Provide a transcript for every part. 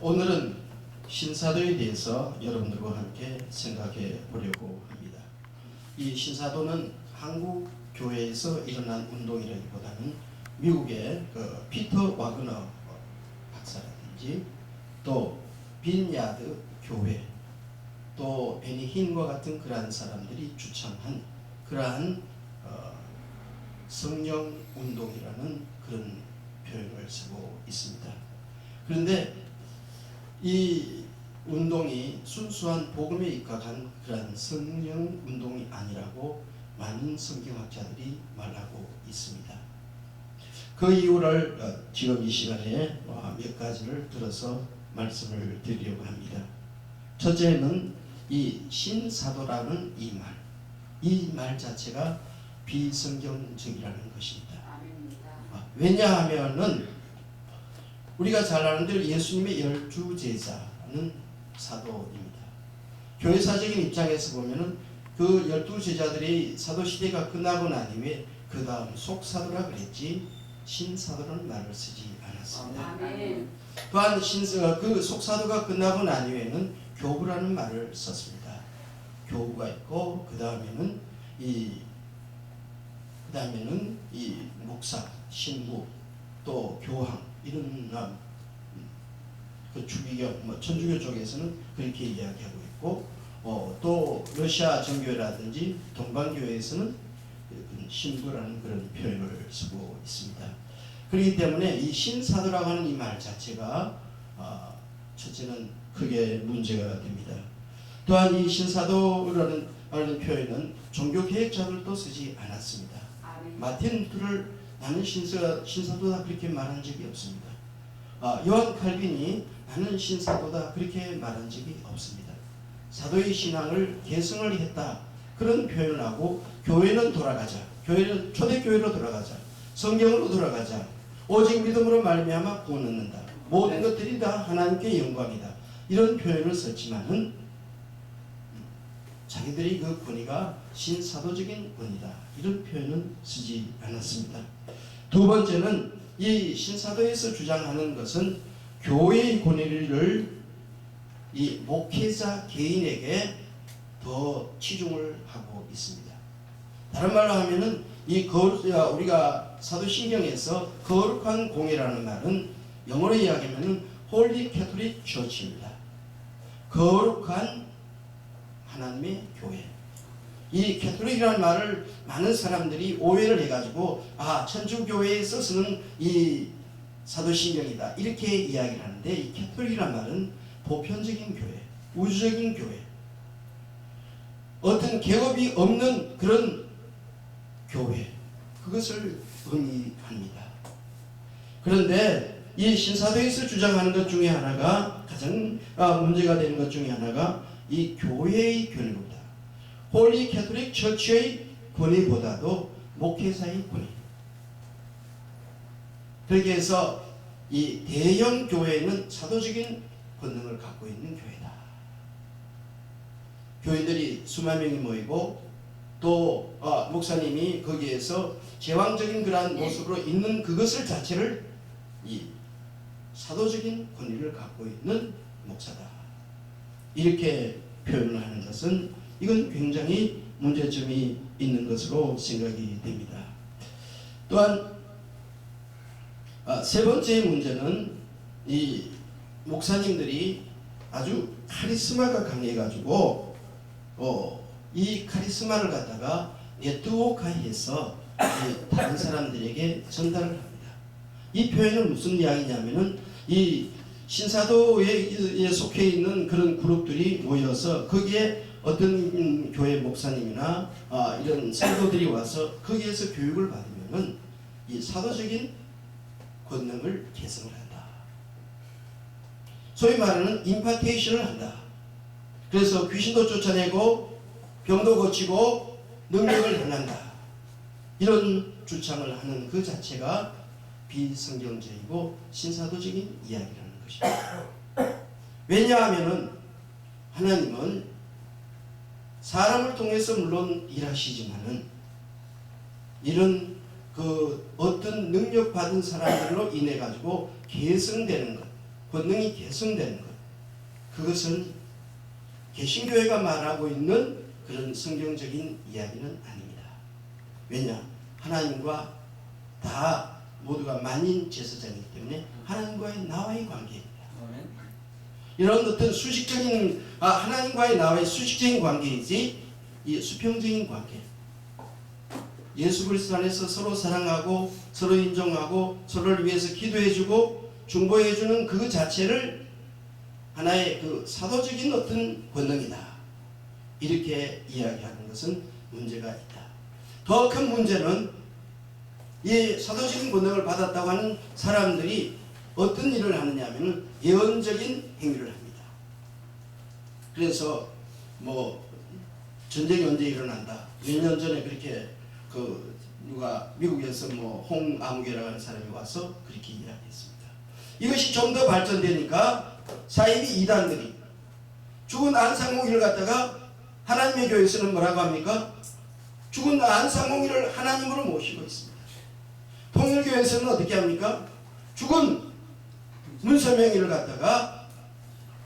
오늘은 신사도에 대해서 여러분들과 함께 생각해 보려고 합니다. 이 신사도는 한국 교회에서 일어난 운동이라기보다는 미국의 피터 와그너 박사라든지 또 빈야드 교회 또 베니 힌과 같은 그러한 사람들이 주창한 그러한 성령 운동이라는 그런 표현을 쓰고 있습니다. 그런데 이 운동이 순수한 복음에 입각한 그러한 성령 운동이 아니라고 많은 성경학자들이 말하고 있습니다. 그 이유를 지금 이 시간에 몇 가지를 들어서 말씀을 드리려고 합니다. 첫째는 이 신사도라는 이 말 자체가 비성경적이라는 것입니다. 왜냐하면은 우리가 잘 아는 대로 예수님의 12제자는 사도입니다. 교회사적인 입장에서 보면은 그 12제자들이 사도시대가 끝나고 난 이후에 그 다음 속사도라 그랬지 신사도라는 말을 쓰지 않았습니다. 아멘. 또한 그 속사도가 끝나고 난 이후에는 교부라는 말을 썼습니다. 교부가 있고 그 다음에는 이 목사, 신부, 또 교황 이런 그 주기경, 천주교 쪽에서는 그렇게 이야기하고 있고 또 러시아 정교회라든지 동방교회에서는 신부라는 그런 표현을 쓰고 있습니다. 그렇기 때문에 이 신사도라고 하는 이 말 자체가 첫째는 크게 문제가 됩니다. 또한 이 신사도라는 표현은 종교개혁자들도 쓰지 않았습니다. 마틴 루터를 나는 신사도다 그렇게 말한 적이 없습니다. 요한 칼빈이 나는 신사도다 그렇게 말한 적이 없습니다. 사도의 신앙을 계승을 했다 그런 표현을 하고 교회는 돌아가자, 교회는 초대교회로 돌아가자, 성경으로 돌아가자, 오직 믿음으로 말미암아 구원 얻는다, 모든 것들이 다 하나님께 영광이다 이런 표현을 썼지만은 자기들이 그 권위가 신사도적인 권위다 이런 표현은 쓰지 않았습니다. 두 번째는 이 신사도에서 주장하는 것은 교회의 권위를 이 목회자 개인에게 더 치중을 하고 있습니다. 다른 말로 하면은 우리가 사도신경에서 거룩한 공회라는 말은 영어로 이야기하면은 Holy Catholic Church입니다. 거룩한 하나님의 교회. 이 캐톨릭이라는 말을 많은 사람들이 오해를 해가지고 천주교회에서 쓰는 이 사도신경이다 이렇게 이야기를 하는데 이 캐톨릭이라는 말은 보편적인 교회, 우주적인 교회, 어떤 계급이 없는 그런 교회 그것을 의미합니다. 그런데 이 신사도에서 주장하는 것 중에 하나가 가장 문제가 되는 것 중에 하나가 이 교회의 권위보다 홀리 캐톨릭 처치의 권위보다도 목회자의 권위. 그렇게 해서 이 대형 교회는 사도적인 권능을 갖고 있는 교회다. 교인들이 수만 명이 모이고 또 목사님이 거기에서 제왕적인 그러한 모습으로 있는 그것을 자체를 이 사도적인 권위를 갖고 있는 목사다. 이렇게 표현을 하는 것은 이건 굉장히 문제점이 있는 것으로 생각이 됩니다. 또한 세 번째 문제는 이 목사님들이 아주 카리스마가 강해가지고 이 카리스마를 갖다가 네트워크화해서 다른 사람들에게 전달을 합니다. 이 표현은 무슨 이야기냐면은 이 신사도에 속해 있는 그런 그룹들이 모여서 거기에 어떤 교회 목사님이나 이런 성도들이 와서 거기에서 교육을 받으면은 이 사도적인 권능을 계승을 한다. 소위 말하는 임파테이션을 한다. 그래서 귀신도 쫓아내고 병도 고치고 능력을 행한다. 이런 주창을 하는 그 자체가 비성경적이고 신사도적인 이야기라는 것입니다. 왜냐하면은 하나님은 사람을 통해서 물론 일하시지만은 이런 어떤 능력 받은 사람들로 인해 가지고 계승되는 것, 권능이 계승되는 것, 그것은 개신교회가 말하고 있는 그런 성경적인 이야기는 아닙니다. 왜냐? 하나님과 다 모두가 만인 제사장이기 때문에 하나님과의 나와의 관계입니다. 이런 어떤 수식적인 하나님과의 나와의 수식적인 관계이지 이 수평적인 관계. 예수 그리스도 안에서 서로 사랑하고 서로 인정하고 서로를 위해서 기도해주고 중보해주는 그 자체를 하나의 그 사도적인 어떤 권능이다, 이렇게 이야기하는 것은 문제가 있다. 더 큰 문제는 이 사도적인 권능을 받았다고 하는 사람들이 어떤 일을 하느냐 하면 예언적인 행위를 합니다. 그래서 뭐 전쟁이 언제 일어난다, 몇 년 전에 그렇게 그 누가 미국에서 뭐 홍아무개라고 하는 사람이 와서 그렇게 이야기했습니다. 이것이 좀 더 발전되니까 사이비 이단들이 죽은 안상홍이를 갖다가 하나님의 교회에서는 뭐라고 합니까? 죽은 안상홍이를 하나님으로 모시고 있습니다. 통일교회에서는 어떻게 합니까? 죽은 문선명이를 갖다가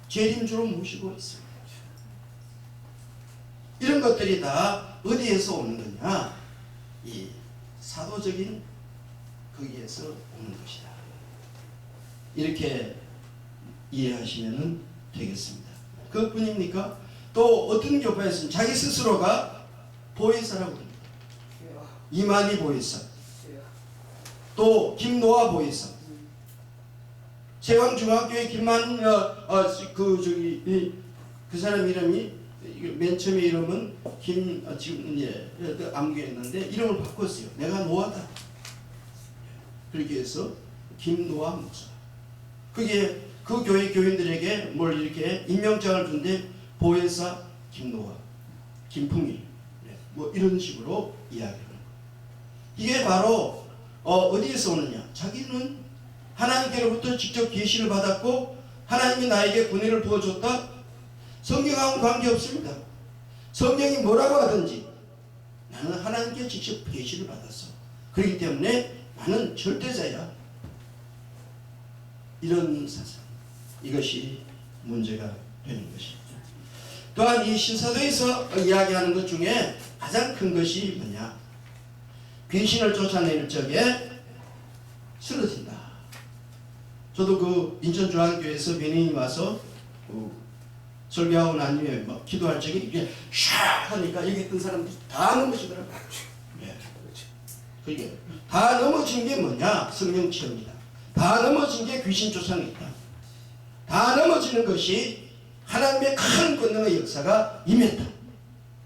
재림주로 모시고 있습니다. 이런 것들이 다 어디에서 오는 거냐? 이 사도적인 거기에서 오는 것이다. 이렇게 이해하시면 되겠습니다. 그것뿐입니까? 또 어떤 교파에서는 자기 스스로가 보혜사라고 합니다. 이만희 보혜사, 또 김노아 보혜사, 세왕중학교의 김만 그 사람 이름이 맨 처음에 이름은 지금 암기했는데 이름을 바꿨어요. 내가 노아다. 그렇게 해서 김노아 목사. 그게 그 교회 교인들에게 뭘 이렇게 임명장을 준데 보혜사 김노아, 김풍일, 뭐 이런 식으로 이야기하는 거예요. 이게 바로 어디에서 오느냐? 자기는 하나님께로부터 직접 계시를 받았고 하나님이 나에게 권위를 부어줬다. 성경하고는 관계없습니다. 성경이 뭐라고 하든지 나는 하나님께 직접 계시를 받았어. 그렇기 때문에 나는 절대자야. 이런 사상, 이것이 문제가 되는 것입니다. 또한 이 신사도에서 이야기하는 것 중에 가장 큰 것이 뭐냐? 귀신을 쫓아낼 적에 쓰러진다. 저도 그 인천중앙교회에서 변인이 와서 설교하고 난 후에 막 기도할 적에 이게 샤 하니까 여기 있던 사람들이 다 넘어지더라고요. 예. 그게 다 넘어진 게 뭐냐? 성령 체험이다. 다 넘어진 게 귀신 쫓아내다. 다 넘어지는 것이 하나님의 큰 권능의 역사가 임했다.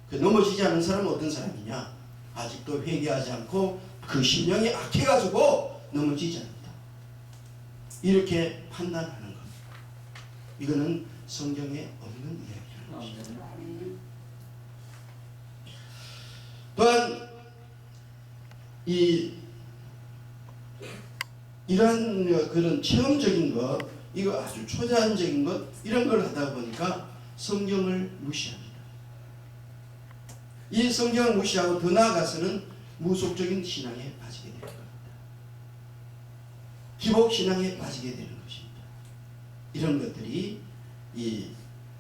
그 넘어지지 않은 사람은 어떤 사람이냐? 아직도 회개하지 않고 그 심령이 악해가지고 넘어지지 않는다. 이렇게 판단하는 것. 이거는 성경에 없는 이야기라는 것입니다. 또한 이러한 그런 체험적인 것, 이거 아주 초자연적인 것, 이런 걸 하다 보니까 성경을 무시합니다. 이 성경을 무시하고 더 나아가서는 무속적인 신앙에 빠지게 될 겁니다. 기복신앙에 빠지게 되는 것입니다. 이런 것들이 이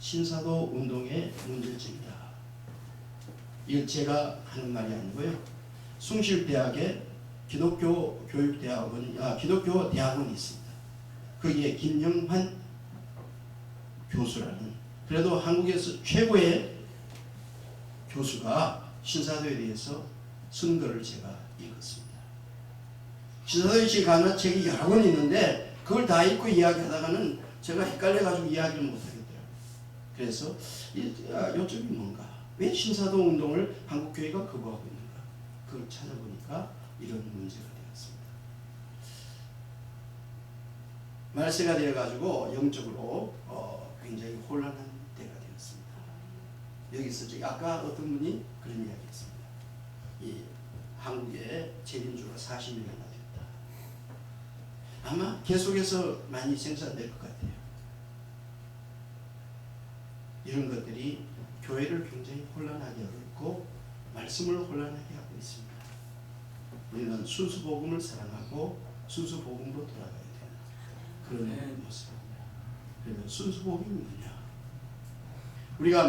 신사도 운동의 문제점이다. 이건 제가 하는 말이 아니고요. 숭실대학에 기독교 기독교 대학원이 있습니다. 거기에 김영환 교수라는, 그래도 한국에서 최고의 교수가 신사도에 대해서 쓴 글을 제가 읽었습니다. 신사도에 제가 가는 책이 여러 권 있는데 그걸 다 읽고 이야기하다가는 제가 헷갈려가지고 이야기를 못하겠더라고요. 그래서 요점이 뭔가, 왜 신사도 운동을 한국교회가 거부하고 있는가, 그걸 찾아보니까 이런 문제가 되었습니다. 말세가 되어가지고 영적으로 굉장히 혼란한 때가 되었습니다. 여기서 아까 어떤 분이 그런 이야기했습니다. 이 한국에 재림주가 40명이나 됐다. 아마 계속해서 많이 생산될 것 같아요. 이런 것들이 교회를 굉장히 혼란하게 하고 말씀을 혼란하게 하고 있습니다. 우리는 순수 복음을 사랑하고 순수 복음으로 돌아가야 되는 그런 모습입니다. 그러면 순수복음이 뭐냐? 우리가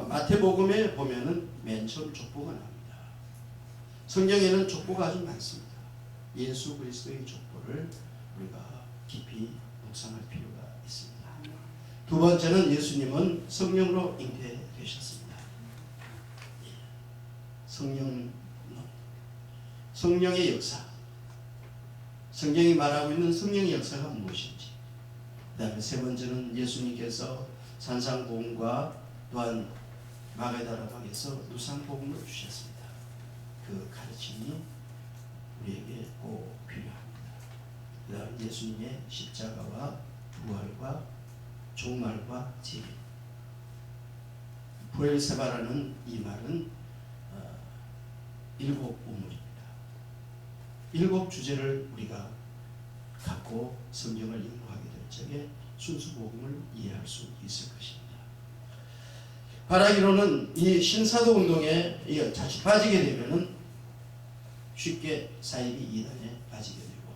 마태복음에 보면은 맨 처음 족보가 나옵니다. 성경에는 족보가 아주 많습니다. 예수 그리스도의 족보를 우리가 깊이 묵상할 필요가 있습니다. 두 번째는 예수님은 성령으로 잉태되셨습니다. 성령의 역사, 성경이 말하고 있는 성령의 역사가 무엇인지, 그 다음에 세 번째는 예수님께서 산상복음과 또한 마가다라 방에서 누상복음을 주셨습니다. 그 가르침이 우리에게 꼭 필요합니다. 그 다음 예수님의 십자가와 부활과 종말과 재림. 부엘세바라는 이 말은 일곱 우물입니다. 일곱 주제를 우리가 갖고 성경을 연구하게 될 적에 순수복음을 이해할 수 있을 것입니다. 바라기로는 이 신사도 운동에 자칫 빠지게 되면은 쉽게 사이비 이단에 빠지게 되고,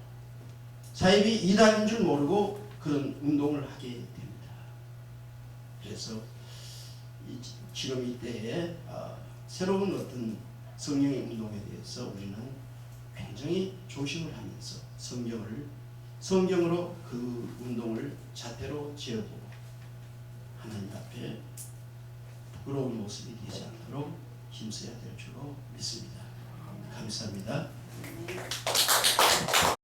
사이비 이단인 줄 모르고 그런 운동을 하게 됩니다. 그래서 지금 이때에 새로운 어떤 성령의 운동에 대해서 우리는 굉장히 조심을 하면서 성경으로 그 운동을 잣대로 지어보고 하나님 앞에 부끄러운 모습이 되지 않도록 힘써야 될 줄로 믿습니다. 감사합니다.